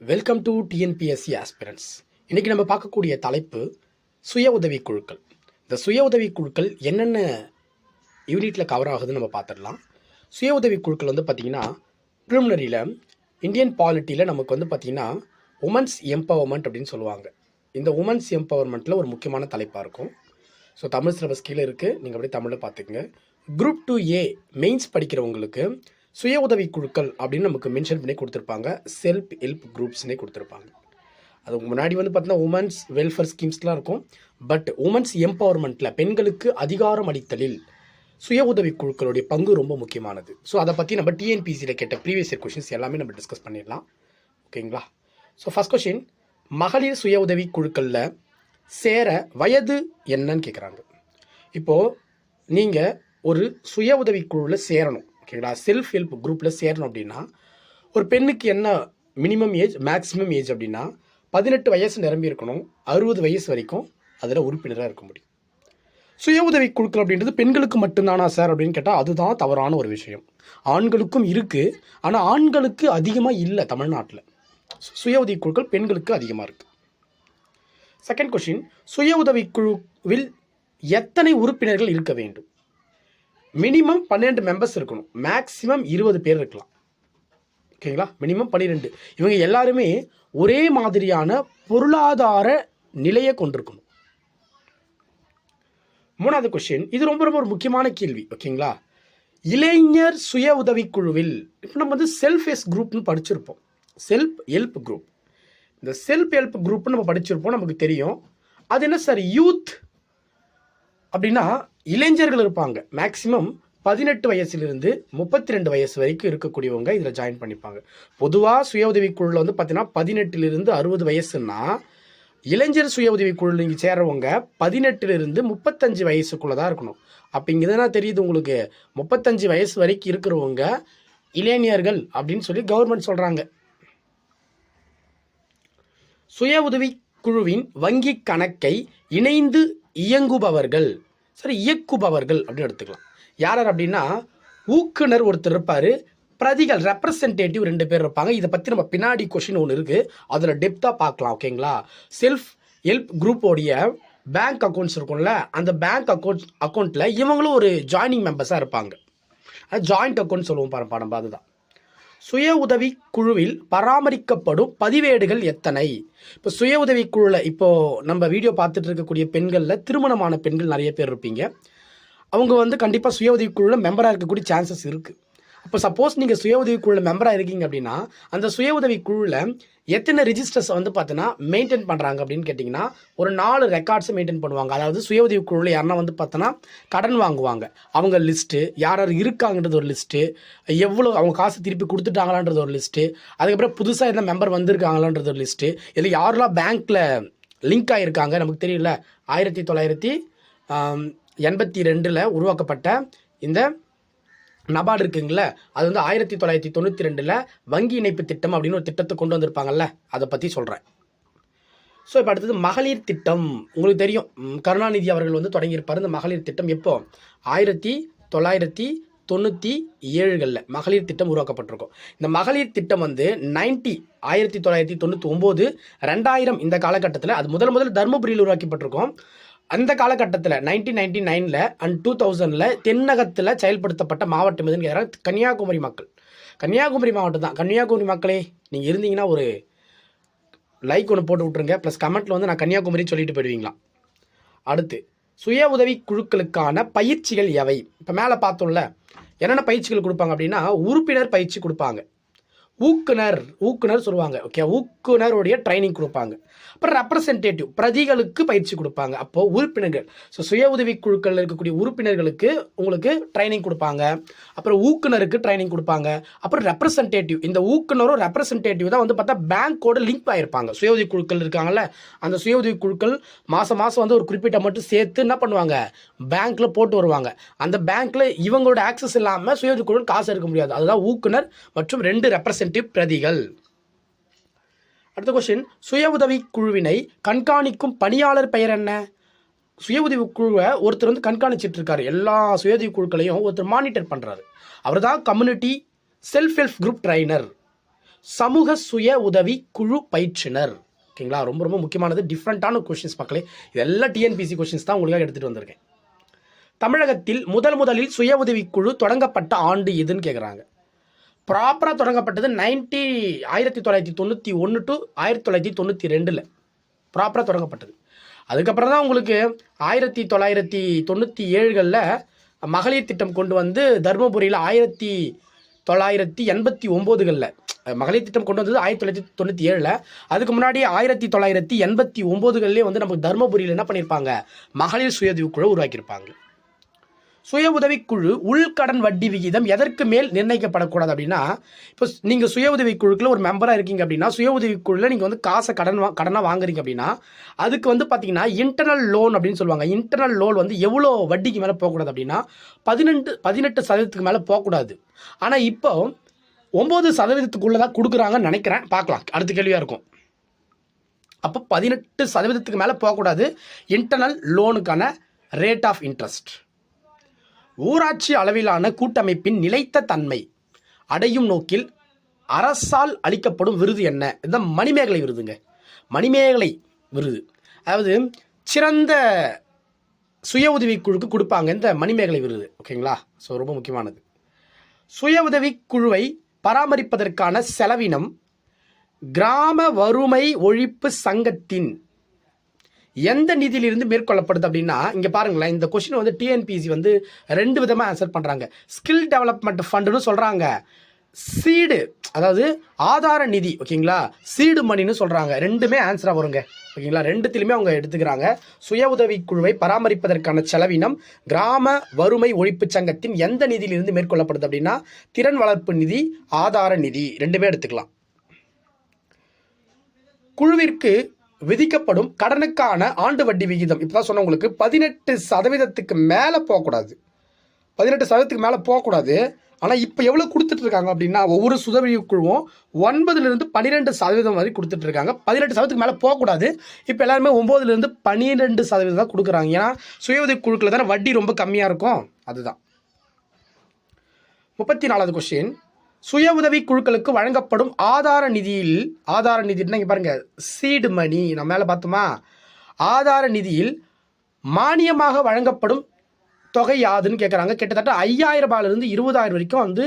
Welcome to TNPSC aspirants. இன்றைக்கி நம்ம பார்க்கக்கூடிய தலைப்பு சுய உதவி குழுக்கள். இந்த சுய உதவி குழுக்கள் என்னென்ன யூனிட்டில் கவர் ஆகுதுன்னு நம்ம பார்த்துடலாம். சுய உதவி குழுக்கள் வந்து பார்த்திங்கன்னா ப்ரிலிமினரியில் இந்தியன் பாலிட்டியில் நமக்கு வந்து பார்த்திங்கன்னா உமன்ஸ் எம்பவர்மெண்ட் அப்படின்னு சொல்லுவாங்க. இந்த உமன்ஸ் எம்பவர்மெண்ட்டில் ஒரு முக்கியமான தலைப்பாக இருக்கும். ஸோ தமிழ் சிலபஸ் கீழே இருக்குது, நீங்கள் அப்படியே தமிழில் பார்த்துக்குங்க. குரூப் 2A மெயின்ஸ் படிக்கிறவங்களுக்கு சுய உதவி குழுக்கள் அப்படின்னு நமக்கு மென்ஷன் பண்ணி கொடுத்துருப்பாங்க. செல்ஃப் ஹெல்ப் குரூப்ஸ்னே கொடுத்துருப்பாங்க. அதுக்கு முன்னாடி வந்து பார்த்தீங்கன்னா உமன்ஸ் வெல்ஃபேர் ஸ்கீம்ஸ்லாம் இருக்கும். பட் உமன்ஸ் எம்பவர்மெண்ட்டில் பெண்களுக்கு அதிகாரம் அளித்தலில் சுய உதவி குழுக்களுடைய பங்கு ரொம்ப முக்கியமானது. ஸோ அதை பற்றி நம்ம டிஎன்பிசியில் கேட்ட ப்ரீவியஸ் இயர் கொஷின்ஸ் எல்லாமே நம்ம டிஸ்கஸ் பண்ணிடலாம். ஓகேங்களா? ஸோ ஃபஸ்ட் கொஷின், மகளிர் சுய உதவி குழுக்களில் சேர வயது என்னன்னு கேட்குறாங்க. இப்போது நீங்கள் ஒரு சுய உதவி குழுவில் சேரணும், ஓகேங்களா, செல்ஃப் ஹெல்ப் குரூப்பில் சேரணும் அப்படின்னா ஒரு பெண்ணுக்கு என்ன மினிமம் ஏஜ் மேக்ஸிமம் ஏஜ் அப்படின்னா 18 வயசு நிரம்பி இருக்கணும். 60 வயசு வரைக்கும் அதில் உறுப்பினராக இருக்க முடியும். சுய உதவி குழுக்கள் அப்படின்றது பெண்களுக்கு மட்டும்தானா சார் அப்படின்னு கேட்டால் அதுதான் தவறான ஒரு விஷயம். ஆண்களுக்கும் இருக்குது, ஆனால் ஆண்களுக்கு அதிகமாக இல்லை தமிழ்நாட்டில். சுய உதவி குழுக்கள் பெண்களுக்கு அதிகமாக இருக்குது. செகண்ட் கொஷின், சுய உதவி குழுவில் எத்தனை உறுப்பினர்கள் இருக்க வேண்டும்? மினிமம் 12 மெம்பர்ஸ் இருக்கணும், மேக்ஸிமம் 20 பேர் இருக்கலாம். ஓகேங்களா? மினிமம் 12. இவங்க எல்லாருமே ஒரே மாதிரியான பொருளாதார நிலையை கொண்டிருக்கணும். மூணாவது கொஸ்டின், இது ரொம்ப ரொம்ப ஒரு முக்கியமான கேள்வி. ஓகேங்களா? இளைஞர் சுய உதவி குழுவில் இப்போ நம்ம வந்து செல்ஃப் ஹெல்ப் குரூப்னு படிச்சிருப்போம். செல்ஃப் ஹெல்ப் குரூப், இந்த செல்ஃப் ஹெல்ப் குரூப்னு நம்ம படிச்சிருப்போம், நமக்கு தெரியும். அது என்ன சார்? யூத் அப்படின்னா இளைஞர்கள் இருப்பாங்க. மேக்சிமம் 18 வயசுலேருந்து 32 வயசு வரைக்கும் இருக்கக்கூடியவங்க இதில் ஜாயின் பண்ணிப்பாங்க. பொதுவாக சுய உதவி குழுவில் வந்து பார்த்தீங்கன்னா 18லிருந்து 60 வயசுன்னா இளைஞர் சுய உதவி குழுவில் நீங்கள் சேர்றவங்க 18லிருந்து 35 வயசுக்குள்ளே தான் இருக்கணும். அப்போ இங்கே தானே தெரியுது உங்களுக்கு 35 வயசு வரைக்கும் இருக்கிறவங்க இளைஞர்கள் அப்படின்னு சொல்லி கவர்மெண்ட் சொல்கிறாங்க. சுய உதவி குழுவின் வங்கி கணக்கை இணைந்து இயங்குபவர்கள், சரி இயக்குபவர்கள் அப்படின்னு எடுத்துக்கலாம். யார் அப்படின்னா ஊக்குனர் ஒருத்தர் இருப்பார், பிரதிகள் ரெப்ரசன்டேட்டிவ் 2 பேர் இருப்பாங்க. இதை பற்றி நம்ம பின்னாடி கொஷின் ஒன்று இருக்குது, அதில் டெப்த்தாக பார்க்கலாம். ஓகேங்களா? செல்ஃப் ஹெல்ப் குரூப்போடைய பேங்க் அக்கௌண்ட்ஸ் இருக்கும்ல, அந்த பேங்க் அக்கௌண்ட்டில் இவங்களும் ஒரு ஜாயினிங் மெம்பர்ஸாக இருப்பாங்க. அது ஜாயிண்ட் அக்கௌண்ட் சொல்லுவோம் பாடம். அதுதான் சுய உதவி குழுவில் பராமரிக்கப்படும் பதிவேடுகள் எத்தனை? இப்போ சுய உதவி குழுவில் இப்போது நம்ம வீடியோ பார்த்துட்டு இருக்கக்கூடிய பெண்களில் திருமணமான பெண்கள் நிறைய பேர் இருப்பீங்க. அவங்க வந்து கண்டிப்பாக சுய உதவி குழுவில் மெம்பராக இருக்கக்கூடிய சான்சஸ் இருக்குது. அப்போ சப்போஸ் நீங்கள் சுய உதவி குழுவில் மெம்பராக இருக்கீங்க அப்படின்னா அந்த சுய உதவி குழுவில் எத்தனை ரிஜிஸ்டர்ஸ் வந்து பார்த்தீங்கன்னா மெயின்டைன் பண்ணுறாங்க அப்படின்னு கேட்டிங்கன்னா ஒரு 4 ரெக்கார்ட்ஸை மெயின்டைன் பண்ணுவாங்க. அதாவது சுய உதவி குழுவில் யாருன்னா வந்து பார்த்தோன்னா கடன் வாங்குவாங்க, அவங்க லிஸ்ட்டு, யார் யார் இருக்காங்கன்றது ஒரு லிஸ்ட்டு, எவ்வளோ அவங்க காசு திருப்பி கொடுத்துட்டாங்களான்றது ஒரு லிஸ்ட்டு, அதுக்கப்புறம் புதுசாக எந்த மெம்பர் வந்திருக்காங்களான்றது ஒரு லிஸ்ட்டு, இல்லை யாரெல்லாம் பேங்க்கில் லிங்க் ஆகியிருக்காங்க. நமக்கு தெரியல 1982 உருவாக்கப்பட்ட இந்த நபார்டு இருக்குங்கள, அது வந்து 1992 வங்கி இணைப்பு திட்டம் அப்படின்னு ஒரு திட்டத்தை கொண்டு வந்திருப்பாங்கல்ல, அதை பற்றி சொல்கிறேன். ஸோ இப்போ அடுத்தது மகளிர் திட்டம். உங்களுக்கு தெரியும், கருணாநிதி அவர்கள் வந்து தொடங்கியிருப்பார் இந்த மகளிர் திட்டம். எப்போ? 1997 மகளிர் திட்டம் உருவாக்கப்பட்டிருக்கும். இந்த மகளிர் திட்டம் வந்து 1999 2000 இந்த காலகட்டத்தில் அது முதல் தர்மபுரியில் உருவாக்கப்பட்டிருக்கும். அந்த காலகட்டத்தில் 1999 அண்ட் 2000 தென்னகத்தில் செயல்படுத்தப்பட்ட மாவட்டம் எதுன்னு கேட்குறாங்க. கன்னியாகுமரி மக்கள், கன்னியாகுமரி மாவட்டம் தான். கன்னியாகுமரி மக்களே நீங்கள் இருந்தீங்கன்னா ஒரு லைக் ஒன்று போட்டு விட்ருங்க, ப்ளஸ் கமெண்ட்டில் வந்து நான் கன்னியாகுமரி சொல்லிட்டு போயிடுவீங்களா. அடுத்து சுய உதவி குழுக்களுக்கான பயிற்சிகள் எவை? இப்போ மேலே பார்த்தோம்ல என்னென்ன பயிற்சிகள் கொடுப்பாங்க அப்படின்னா உறுப்பினர் பயிற்சி கொடுப்பாங்க, ஊக்குனர் சொல்லுவாங்க. ஓகே, ஊக்குனருடைய ட்ரைனிங் கொடுப்பாங்க. அப்புறம் ரெப்ரசன்டேட்டிவ் பிரதிகளுக்கு பயிற்சி கொடுப்பாங்க. அப்போது உறுப்பினர்கள், ஸோ சுய உதவி குழுக்களில் இருக்கக்கூடிய உறுப்பினர்களுக்கு உங்களுக்கு ட்ரைனிங் கொடுப்பாங்க. அப்புறம் ஊக்குனருக்கு ட்ரைனிங் கொடுப்பாங்க. அப்புறம் ரெப்ரசன்டேட்டிவ், இந்த ஊக்குனரும் ரெப்ரசன்டேட்டிவ் தான் வந்து பார்த்தா பேங்க்கோட லிங்க் ஆகிருப்பாங்க. சுய உதவி குழுக்கள் இருக்காங்கல்ல, அந்த சுய உதவி குழுக்கள் மாதம் வந்து ஒரு குறிப்பிட்ட மட்டும் சேர்த்து என்ன பண்ணுவாங்க, பேங்க்கில் போட்டு வருவாங்க. அந்த பேங்க்கில் இவங்களோட ஆக்சஸ் இல்லாமல் சுய உதவி குழு காசு எடுக்க முடியாது. அதுதான் ஊக்குனர் மற்றும் 2 ரெப்ரசன்டேட்டிவ் பிரதிகள். அடுத்த கொஸ்டின், சுய உதவி குழுவினை கண்காணிக்கும் பணியாளர் பெயர் என்ன? சுய உதவி குழுவை ஒருத்தர் வந்து கண்காணிச்சிட்டு இருக்காரு, எல்லா சுய உதவி குழுக்களையும் ஒருத்தர் மானிட்டர் பண்ணுறாரு. அவர் தான் community self help group trainer. சமூக சுய உதவி குழு பயிற்றுனர். ஓகேங்களா, ரொம்ப ரொம்ப முக்கியமானது, டிஃப்ரெண்ட்டான கொஷின்ஸ் மக்களே. இதெல்லாம் டிஎன்பிசி கொஷின்ஸ் தான் உங்களுக்காக எடுத்துகிட்டு வந்திருக்கேன். தமிழகத்தில் முதலில் சுய உதவிக்குழு தொடங்கப்பட்ட ஆண்டு எதுன்னு கேட்குறாங்க. ப்ராப்பராக தொடங்கப்பட்டது 1991 டு 1992 ப்ராப்பராக தொடங்கப்பட்டது. அதுக்கப்புறம் தான் உங்களுக்கு 1997களில் மகளிர் திட்டம் கொண்டு வந்து தருமபுரியில் 1989களில் மகளிர் திட்டம் கொண்டு வந்தது 1997. அதுக்கு முன்னாடி 1989களிலே வந்து நமக்கு தருமபுரியில் என்ன பண்ணியிருப்பாங்க, மகளிர் சுய உதவிக்குழு உருவாக்கியிருப்பாங்க. சுய உதவிக்குழு உள்கடன் வட்டி விகிதம் எதற்கு மேல் நிர்ணயிக்கப்படக்கூடாது அப்படின்னா, இப்போ நீங்கள் சுய உதவிக்குழுக்கில் ஒரு மெம்பராக இருக்கீங்க அப்படின்னா, சுய உதவிக்குழுவில் நீங்கள் வந்து காசை கடனாக வாங்குறீங்க அப்படின்னா, அதுக்கு வந்து பார்த்தீங்கன்னா இன்டர்னல் லோன் அப்படின்னு சொல்லுவாங்க. இன்டர்னல் லோன் வந்து எவ்வளோ வட்டிக்கு மேலே போகக்கூடாது அப்படின்னா 18% மேலே போகக்கூடாது. ஆனால் இப்போ 9% தான் கொடுக்குறாங்கன்னு நினைக்கிறேன், பார்க்கலாம், அடுத்த கேள்வியாக இருக்கும். அப்போ 18% மேலே போகக்கூடாது இன்டர்னல் லோனுக்கான ரேட் ஆஃப் இன்ட்ரெஸ்ட். ஊராட்சி அளவிலான கூட்டமைப்பின் நிலைத்த தன்மை அடையும் நோக்கில் அரசால் அளிக்கப்படும் விருது என்ன? இதுதான் மணிமேகலை விருதுங்க. மணிமேகலை விருது, அதாவது சிறந்த சுய உதவி குழுக்கு கொடுப்பாங்க இந்த மணிமேகலை விருது. ஓகேங்களா, ஸோ ரொம்ப முக்கியமானது. சுய உதவி குழுவை பராமரிப்பதற்கான செலவினம் கிராம வறுமை ஒழிப்பு சங்கத்தின் எந்த நிதியிலிருந்து மேற்கொள்ளப்படுது அப்படின்னா, இங்கே பாருங்களேன், இந்த கொஸ்டின் வந்து டிஎன்பிசி வந்து 2 விதமாக ஆன்சர் பண்ணுறாங்க. ஸ்கில் டெவலப்மெண்ட் ஃபண்டுன்னு சொல்கிறாங்க, சீடு அதாவது ஆதார நிதி, ஓகேங்களா, சீடு மணின்னு சொல்கிறாங்க. ரெண்டுமே ஆன்சராக வருங்க. ஓகேங்களா, ரெண்டுத்திலுமே அவங்க எடுத்துக்கிறாங்க. சுய உதவி குழுவை பராமரிப்பதற்கான செலவினம் கிராம வறுமை ஒழிப்பு சங்கத்தின் எந்த நிதியிலிருந்து மேற்கொள்ளப்படுது அப்படின்னா, திறன் வளர்ப்பு நிதி, ஆதார நிதி, ரெண்டுமே எடுத்துக்கலாம். குழுவிற்கு விதிக்கப்படும் கடனுக்கான ஆண்டு வட்டி விகிதம் இப்போ தான் சொன்ன உங்களுக்கு 18% மேலே போகக்கூடாது. 18% மேலே போகக்கூடாது. ஆனால் இப்போ எவ்வளோ கொடுத்துட்ருக்காங்க அப்படின்னா, ஒவ்வொரு சுதவி குழுவும் 9லிருந்து 12% வரை கொடுத்துட்ருக்காங்க. 18% மேலே போகக்கூடாது. இப்போ எல்லாருமே 9லிருந்து 12% தான் கொடுக்குறாங்க. ஏன்னா சுய உதவி குழுக்களில் தானே வட்டி ரொம்ப கம்மியாக இருக்கும், அதுதான். 34வது கொஸ்டின், சுய உதவி குழுக்களுக்கு வழங்கப்படும் ஆதார நிதினா இங்கே பாருங்கள், சீடு மணி நம்ம மேலே பார்த்தோமா, ஆதார நிதியில் மானியமாக வழங்கப்படும் தொகை யாதுன்னு கேட்குறாங்க. கிட்டத்தட்ட 5000 ரூபாயிலிருந்து 20,000 வரைக்கும் வந்து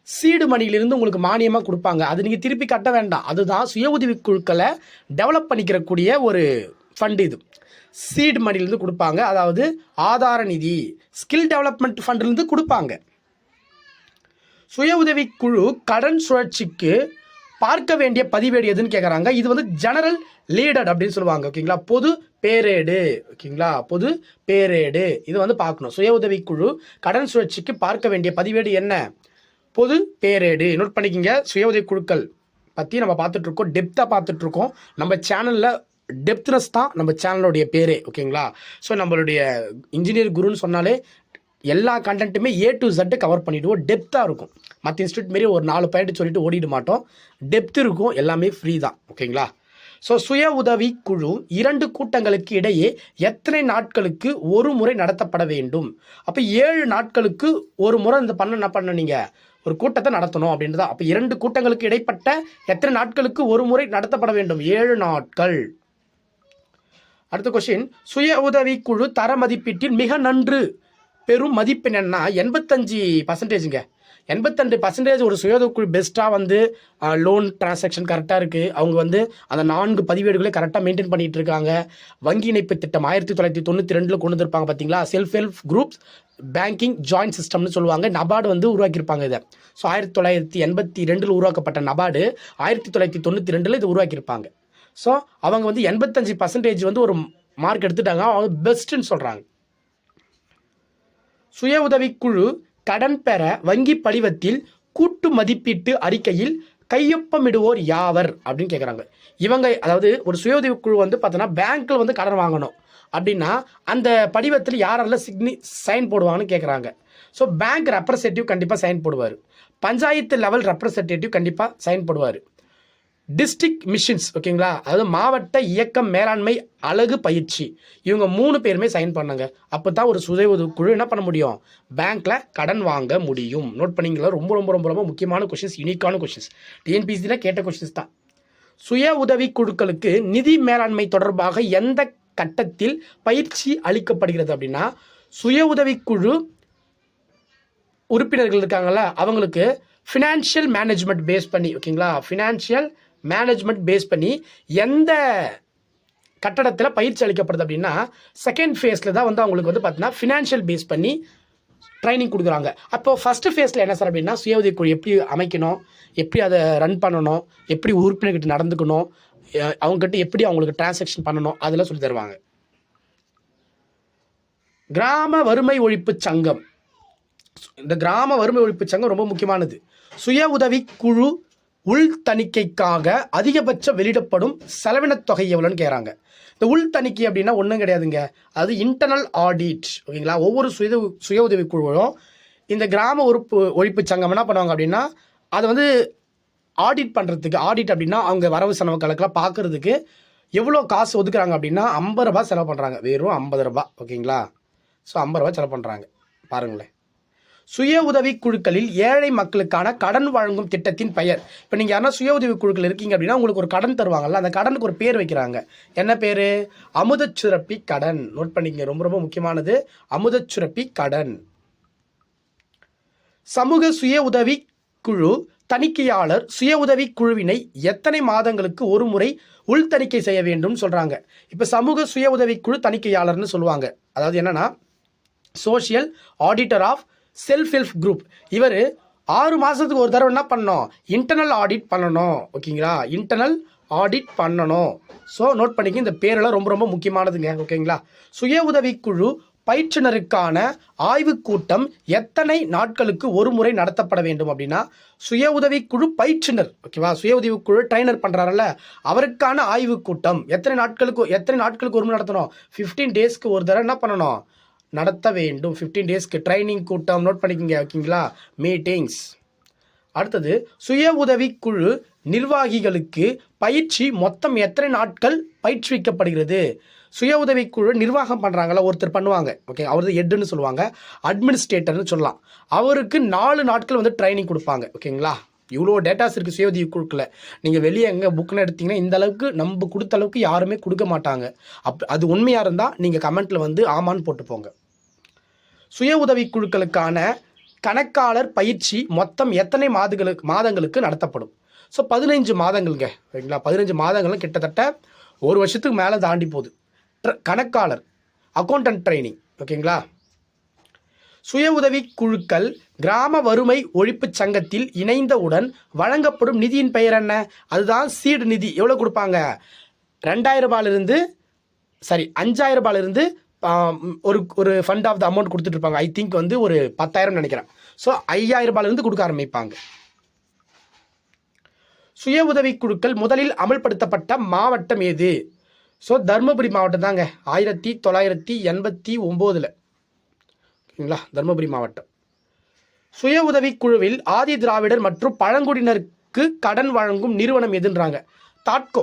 சீடு மணியிலிருந்து உங்களுக்கு மானியமாக கொடுப்பாங்க. அது நீங்கள் திருப்பி கட்ட வேண்டாம். அதுதான் சுய உதவி குழுக்களை டெவலப் பண்ணிக்கிறக்கூடிய ஒரு ஃபண்டு. இது சீடு மணிலேருந்து கொடுப்பாங்க, அதாவது ஆதார நிதி ஸ்கில் டெவலப்மெண்ட் ஃபண்டிலிருந்து கொடுப்பாங்க. சுய உதவி குழு கடன் சுழற்சிக்கு பார்க்க வேண்டிய பதிவேடு எதுன்னு கேட்குறாங்க. இது வந்து ஜெனரல் லீடட் அப்படின்னு சொல்லுவாங்க. ஓகேங்களா, பொது பேரேடு. ஓகேங்களா, பொது பேரேடு இது வந்து பார்க்கணும். சுய உதவி குழு கடன் சுழற்சிக்கு பார்க்க வேண்டிய பதிவேடு என்ன? பொது பேரேடு. நோட் பண்ணிக்கிங்க. சுய உதவி குழுக்கள் பற்றி நம்ம பார்த்துட்ருக்கோம், டெப்த்தாக பார்த்துட்ருக்கோம். நம்ம சேனலில் டெப்த்னஸ் தான் நம்ம சேனலுடைய பேரே. ஓகேங்களா, ஸோ நம்மளுடைய இன்ஜினியர் குருன்னு சொன்னாலே எல்லா கண்டென்ட்டுமே A to Z கவர் பண்ணிவிடுவோம். டெப்த்தாக இருக்கும். மற்ற இன்ஸ்டியூட் மாரி ஒரு 4 பாயிண்ட் சொல்லிட்டு ஓடிட மாட்டோம். டெப்த் இருக்கும், எல்லாமே ஃப்ரீ தான். ஓகேங்களா, ஸோ சுய உதவி குழு 2 கூட்டங்களுக்கு இடையே எத்தனை நாட்களுக்கு ஒரு முறை நடத்தப்பட வேண்டும்? அப்போ 7 நாட்களுக்கு ஒரு முறை இந்த என்ன பண்ண நீங்கள் ஒரு கூட்டத்தை நடத்தணும் அப்படின்றது. அப்போ 2 கூட்டங்களுக்கு இடைப்பட்ட எத்தனை நாட்களுக்கு ஒரு முறை நடத்தப்பட வேண்டும்? 7 நாட்கள். அடுத்த கொஸ்டின், சுய உதவி குழு தர மதிப்பீட்டில் மிக நன்று பெரும் மதிப்பெண் என்னன்னா 85%ங்க. 85% ஒரு சுய உதவி குழு பெஸ்ட்டாக வந்து லோன் டிரான்சாக்ஷன் கரெக்டாக இருக்குது. அவங்க வந்து அந்த 4 பதிவேடுகளை கரெக்டாக மெயின்டைன் பண்ணிகிட்டு இருக்காங்க. வங்கி இணைப்பு திட்டம் 1992 கொண்டு வந்திருப்பாங்க பார்த்தீங்களா, self help groups banking joint சிஸ்டம்னு சொல்லுவாங்க. நபார்டு வந்து உருவாக்கியிருப்பாங்க இதை. ஸோ 1982 உருவாக்கப்பட்ட நபார்டு 1992 இது உருவாக்கியிருப்பாங்க. ஸோ அவங்க வந்து 85% வந்து ஒரு மார்க் எடுத்துட்டாங்க, அவங்க பெஸ்ட்டுன்னு சொல்கிறாங்க. சுய உதவிக்குழு கடன் பெற வங்கி படிவத்தில் கூட்டு மதிப்பீட்டு அறிக்கையில் கையொப்பமிடுவோர் யாவர் அப்படின்னு கேட்குறாங்க. இவங்க அதாவது ஒரு சுய உதவிக்குழு வந்து பார்த்தோன்னா பேங்க்கில் வந்து கடன் வாங்கணும் அப்படின்னா அந்த படிவத்தில் யாரெல்லாம் சைன் போடுவாங்கன்னு கேட்குறாங்க. ஸோ பேங்க் ரெப்ரசன்டேட்டிவ் கண்டிப்பாக சைன் போடுவார். பஞ்சாயத்து லெவல் ரெப்ரசன்டேட்டிவ் கண்டிப்பாக சைன் போடுவார். டிஸ்ட்ரிக்ட் மிஷன்ஸ், ஓகேங்களா, அதாவது மாவட்ட இயக்கம் மேலாண்மை அலகு பயிற்சி, இவங்க 3 பேருமே சைன் பண்ணாங்க. அப்போ தான் ஒரு சுய உதவிக்குழு என்ன பண்ண முடியும், பேங்க்கில் கடன் வாங்க முடியும். நோட் பண்ணிங்களா, ரொம்ப ரொம்ப ரொம்ப ரொம்ப முக்கியமான கொஷின்ஸ், யூனிக்கான கொஷின்ஸ், டிஎன்பிசியில் கேட்ட கொஷின்ஸ் தான். சுய உதவி குழுக்களுக்கு நிதி மேலாண்மை தொடர்பாக எந்த கட்டத்தில் பயிற்சி அளிக்கப்படுகிறது அப்படின்னா, சுய உதவிக்குழு உறுப்பினர்கள் இருக்காங்கல்ல, அவங்களுக்கு ஃபினான்ஷியல் மேனேஜ்மெண்ட் பேஸ் பண்ணி, ஓகேங்களா, ஃபினான்ஷியல் மேனேஜ்மெண்ட் பேஸ் பண்ணி எந்த கட்டடத்தில் பயிற்சி அளிக்கப்படுது அப்படின்னா, செகண்ட் ஃபேஸில் தான் வந்து அவங்களுக்கு வந்து பார்த்தீங்கன்னா ஃபினான்ஷியல் பேஸ் பண்ணி ட்ரைனிங் கொடுக்குறாங்க. அப்போது ஃபஸ்ட்டு ஃபேஸில் என்ன சார் அப்படின்னா, சுய உதவிக்குழு எப்படி அமைக்கணும், எப்படி அதை ரன் பண்ணணும், எப்படி உறுப்பினர்கிட்ட நடந்துக்கணும், அவங்ககிட்ட எப்படி அவங்களுக்கு டிரான்சாக்ஷன் பண்ணணும், அதெல்லாம் சொல்லி தருவாங்க. கிராம வறுமை ஒழிப்பு சங்கம், இந்த கிராம வறுமை ஒழிப்பு சங்கம் ரொம்ப முக்கியமானது. சுய உதவி குழு உள் தணிக்கைக்காக அதிகபட்ச வெளியிடப்படும் செலவினத் தொகை எவ்வளோன்னு கேட்குறாங்க. இந்த உள் தணிக்கை அப்படின்னா ஒன்றும் கிடையாதுங்க, அது இன்டர்னல் ஆடிட், ஓகேங்களா. ஒவ்வொரு சுய உதவி குழுவும் இந்த கிராம ஒழிப்பு சங்கம் என்ன பண்ணுவாங்க அப்படின்னா, அதை வந்து ஆடிட் பண்ணுறதுக்கு, ஆடிட் அப்படின்னா அவங்க வரவு செலவு கணக்கெல்லாம் பார்க்குறதுக்கு எவ்வளோ காசு ஒதுக்குறாங்க அப்படின்னா 50 ரூபா செலவு பண்ணுறாங்க, வெறும் 50 ரூபா, ஓகேங்களா. ஸோ 50 ரூபா செலவு பண்ணுறாங்க பாருங்களேன். சுய உதவி குழுக்களில் ஏழை மக்களுக்கான கடன் வழங்கும் திட்டத்தின் பெயர். இப்போ நீங்கள் யாரா சுய உதவி குழுக்கள் இருக்கீங்க அப்படின்னா உங்களுக்கு ஒரு கடன் தருவாங்கல்ல, அந்த கடனுக்கு ஒரு பேர் வைக்கிறாங்க. என்ன பேர்? அமுதச்சுரப்பி கடன். நோட் பண்ணிக்கங்க, ரொம்ப ரொம்ப முக்கியமானது, அமுதச்சுரப்பி கடன். சமூக சுய உதவி குழு தணிக்கையாளர் சுய உதவி குழுவினை எத்தனை மாதங்களுக்கு ஒரு முறை உள் தணிக்கை செய்ய வேண்டும் சொல்கிறாங்க. இப்போ சமூக சுய உதவி குழு தணிக்கையாளர்னு சொல்லுவாங்க. அதாவது என்னன்னா, social auditor of self help group. இவர் 6 மாதத்துக்கு ஒரு தடவை என்ன பண்ணணும், இன்டர்னல் ஆடிட் பண்ணணும், ஓகேங்களா, இன்டர்னல் ஆடிட் பண்ணணும். ஸோ நோட் பண்ணிக்க, இந்த பேரெல்லாம் ரொம்ப ரொம்ப முக்கியமானதுங்க, ஓகேங்களா. சுய உதவி குழு பயிற்றுனருக்கான ஆய்வுக் கூட்டம் எத்தனை நாட்களுக்கு ஒரு முறை நடத்தப்பட வேண்டும் அப்படின்னா, சுய உதவி குழு பயிற்றுனர், ஓகேவா, சுய உதவி குழு ட்ரைனர் பண்ணுறாருல்ல, அவருக்கான ஆய்வுக் கூட்டம் எத்தனை நாட்களுக்கு ஒரு முறை நடத்தணும், 15 டேஸ்க்கு ஒரு தடவை என்ன பண்ணணும், நடத்த வேண்டும். 15 டேஸ்க்கு ட்ரைனிங் கூட்டம். நோட் பண்ணிக்கோங்க, ஓகேங்களா, மீட்டிங்ஸ். அடுத்தது, சுய உதவி குழு நிர்வாகிகளுக்கு பயிற்சி மொத்தம் எத்தனை நாட்கள் பயிற்றுவிக்கப்படுகிறது. சுய உதவி குழு நிர்வாகம் பண்ணுறாங்களா, ஒருத்தர் பண்ணுவாங்க, ஓகே, அவரது ஹெட்டுன்னு சொல்லுவாங்க, அட்மினிஸ்ட்ரேட்டர்னு சொல்லலாம். அவருக்கு 4 நாட்கள் வந்து ட்ரைனிங் கொடுப்பாங்க, ஓகேங்களா. இவ்வளோ டேட்டாஸ் இருக்குது சுய உதவி குழுக்களை. நீங்கள் வெளியே எங்கே புக்குன்னு எடுத்திங்கன்னா இந்த அளவுக்கு நம்ம கொடுத்த அளவுக்கு யாருமே கொடுக்க மாட்டாங்க. அது உண்மையாக இருந்தால் நீங்கள் கமெண்ட்டில் வந்து ஆமான்னு போட்டு போங்க. சுய உதவி குழுக்களுக்கான கணக்காளர் பயிற்சி மொத்தம் எத்தனை மாதங்களுக்கு நடத்தப்படும். ஸோ 15 மாதங்கள்ங்க, ஓகேங்களா. 15 மாதங்களும் கிட்டத்தட்ட 1 வருஷத்துக்கு மேலே தாண்டி போகுது. கணக்காளர் அக்கௌண்டன்ட் ட்ரைனிங், ஓகேங்களா. சுய உதவி குழுக்கள் கிராம வறுமை ஒழிப்பு சங்கத்தில் இணைந்தவுடன் வழங்கப்படும் நிதியின் பெயர் என்ன? அதுதான் சீடு நிதி. எவ்வளோ கொடுப்பாங்க? 2000 ரூபாயிலிருந்து 5000 ரூபாயிலிருந்து ஒரு ஃபண்ட் ஆஃப் த அமௌண்ட் கொடுத்துட்ருப்பாங்க. ஐ திங்க் வந்து ஒரு 10,000 நினைக்கிறேன். ஸோ 5000 ரூபாயிலிருந்து கொடுக்க ஆரம்பிப்பாங்க. சுய உதவி குழுக்கள் முதலில் அமல்படுத்தப்பட்ட மாவட்டம் எது? ஸோ தருமபுரி மாவட்டம் தாங்க, 1989. ஓகேங்களா, தருமபுரி மாவட்டம். சுய உதவி குழுவில் ஆதி திராவிடர் மற்றும் பழங்குடியினருக்கு கடன் வழங்கும் நிறுவனம் எதுன்றாங்க? தாட்கோ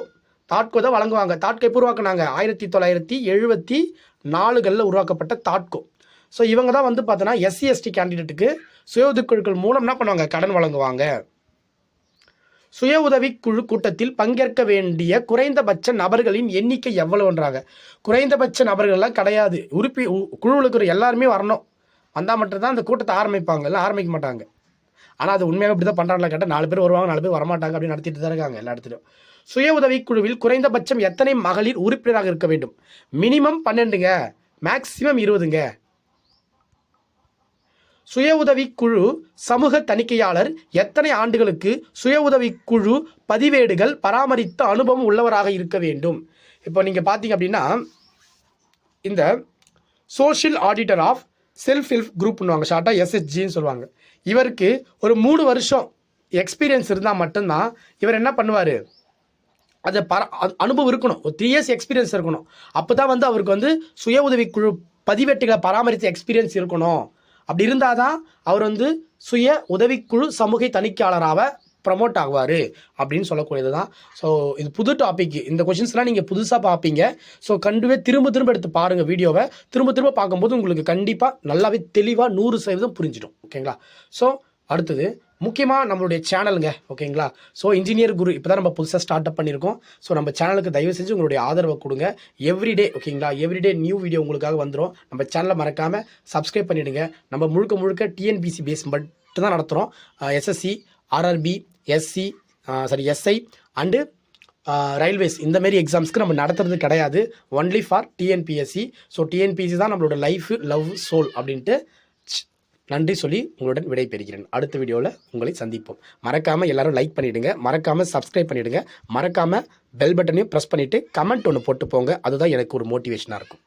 தான் வழங்குவாங்க. தாட்கோ எப்போ உருவாக்குனாங்க? 1974 உருவாக்கப்பட்ட தாட்கோ. ஸோ இவங்க தான் வந்து பார்த்தோன்னா SC ST கேண்டிடேட்டுக்கு சுய உதவி குழுக்கள் மூலம் என்ன பண்ணுவாங்க, கடன் வழங்குவாங்க. சுய உதவி குழு கூட்டத்தில் பங்கேற்க வேண்டிய குறைந்தபட்ச நபர்களின் எண்ணிக்கை எவ்வளவுன்றாங்க? குறைந்தபட்ச நபர்கள்லாம் கிடையாது, குழுவில் இருக்கிற எல்லாருமே வரணும், வந்தால் மட்டும்தான் அந்த கூட்டத்தை ஆரம்பிப்பாங்க, எல்லாம் ஆரம்பிக்க மாட்டாங்க. ஆனால் அது உண்மையாக இப்படி தான் பண்ணுறாங்களா கேட்டால் 4 பேர் வருவாங்க, 4 பேர் வரமாட்டாங்க, அப்படின்னு நடத்திட்டு தான் இருக்காங்க எல்லா இடத்துலையும். சுய உதவி குழுவில் குறைந்தபட்சம் எத்தனை மகளிர் உறுப்பினராக இருக்க வேண்டும்? மினிமம் 12ங்க, மேக்சிமம் 20ங்க. சுய உதவி குழு சமூக தணிக்கையாளர் எத்தனை ஆண்டுகளுக்கு சுய உதவி குழு பதிவேடுகள் பராமரித்த அனுபவம் உள்ளவராக இருக்க வேண்டும்? இப்போ நீங்கள் பார்த்தீங்க அப்படின்னா, இந்த social auditor of self help குரூப்னுவாங்க, ஷார்ட்டாக SHGன்னு சொல்லுவாங்க. இவருக்கு ஒரு 3 வருஷம் எக்ஸ்பீரியன்ஸ் இருந்தால் மட்டும்தான் இவர் என்ன பண்ணுவார், அது அனுபவம் இருக்கணும், ஒரு 3 இயர்ஸ் எக்ஸ்பீரியன்ஸ் இருக்கணும். அப்போ தான் வந்து அவருக்கு வந்து சுய உதவி குழு பதிவேட்டுகளை பராமரித்த எக்ஸ்பீரியன்ஸ் இருக்கணும். அப்படி இருந்தால் தான் அவர் வந்து சுய உதவிக்குழு சமூக தணிக்கையாளராக ப்ரமோட் ஆகுவார் அப்படின்னு சொல்லக்கூடியது தான். ஸோ இது புது டாபிக். இந்த கொஷின்ஸ்லாம் நீங்கள் புதுசாக பார்ப்பீங்க. ஸோ கண்டுவே திரும்ப திரும்ப எடுத்து பாருங்கள் வீடியோவை. திரும்ப திரும்ப பார்க்கும்போது உங்களுக்கு கண்டிப்பாக நல்லாவே தெளிவாக 100% புரிஞ்சிடும். ஓகேங்களா? ஸோ அடுத்தது முக்கியமாக நம்மளுடைய சேனலுங்க. ஓகேங்களா? ஸோ இன்ஜினியர் குரு இப்போ தான் நம்ம புதுசாக ஸ்டார்ட் அப் பண்ணியிருக்கோம். ஸோ நம்ம சேனலுக்கு தயவு செஞ்சு உங்களுடைய ஆதரவை கொடுங்க. எவ்ரிடே ஓகேங்களா, எவ்ரிடே நியூ வீடியோ உங்களுக்காக வந்துடும். நம்ம சேனலை மறக்காமல் சப்ஸ்கிரைப் பண்ணிவிடுங்க. நம்ம முழுக்க முழுக்க டிஎன்பிசி பேஸ் மட்டும் தான் நடத்துகிறோம். SSC, RRB, SI and railways இந்தமாரி எக்ஸாம்ஸ்க்கு நம்ம நடத்துறது கிடையாது. Only for TNPSC. So TNPSC தான் நம்மளோட லைஃப், லவ், சோல் அப்படின்ட்டு நன்றி சொல்லி உங்களுடன் விடை பெறுகிறேன். அடுத்த வீடியோவில் உங்களை சந்திப்போம். மறக்காமல் எல்லாரும் லைக் பண்ணிவிடுங்க, மறக்காமல் சப்ஸ்கிரைப் பண்ணிவிடுங்க, மறக்காமல் பெல் பட்டனையும் ப்ரெஸ் பண்ணிவிட்டு கமெண்ட் ஒன்று போட்டு போங்க. அதுதான் எனக்கு ஒரு மோட்டிவேஷனாக இருக்கும்.